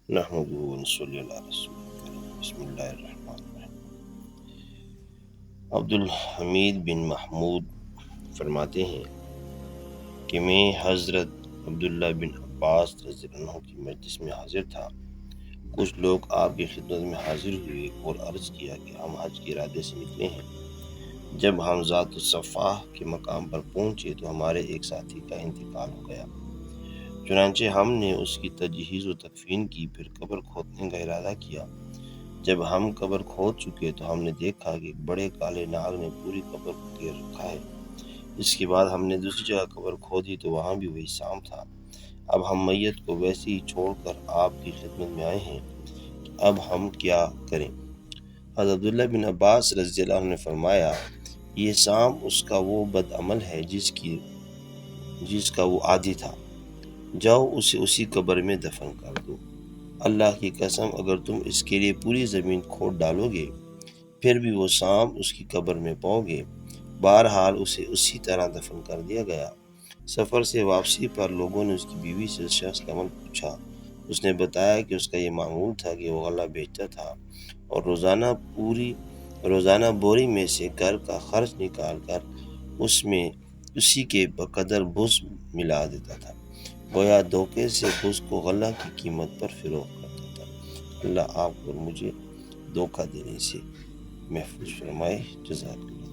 نحمدہ ونصلی علی رسول الکریم بسم اللہ الرحمن الرحیم۔ عبدالحمید بن محمود فرماتے ہیں کہ میں حضرت عبداللہ بن عباس رضی اللہ عنہ کی مجلس میں حاضر تھا۔ کچھ لوگ آپ کی خدمت میں حاضر ہوئے اور عرض کیا کہ ہم حج کے ارادے سے نکلے ہیں۔ جب ہم ذات الصفا کے مقام پر پہنچے تو ہمارے ایک ساتھی کا انتقال ہو گیا، چنانچہ ہم نے اس کی تجہیز و تکفین کی، پھر قبر کھودنے کا ارادہ کیا۔ جب ہم قبر کھود چکے تو ہم نے دیکھا کہ ایک بڑے کالے ناگ نے پوری قبر کو گھیر رکھا ہے۔ اس کے بعد ہم نے دوسری جگہ قبر کھودی تو وہاں بھی وہی سام تھا۔ اب ہم میت کو ویسے ہی چھوڑ کر آپ کی خدمت میں آئے ہیں کہ اب ہم کیا کریں؟ حضرت عبداللہ بن عباس رضی اللہ عنہ نے فرمایا، یہ سام اس کا وہ بد عمل ہے جس کا وہ عادی تھا، جاؤ اسے اسی قبر میں دفن کر دو۔ اللہ کی قسم اگر تم اس کے لیے پوری زمین کھود ڈالو گے پھر بھی وہ سام اس کی قبر میں پاؤ گے۔ بہرحال اسے اسی طرح دفن کر دیا گیا۔ سفر سے واپسی پر لوگوں نے اس کی بیوی سے اس شخص کا عمل پوچھا۔ اس نے بتایا کہ اس کا یہ معمول تھا کہ وہ غلہ بیچتا تھا اور روزانہ بوری میں سے گھر کا خرچ نکال کر اس میں اسی کے بقدر بز ملا دیتا تھا، گویا دھوکے سے بز کو غلہ کی قیمت پر فروخت کرتا تھا۔ اللہ آپ اور مجھے دھوکہ دینے سے محفوظ فرمائے۔ جزاک اللہ۔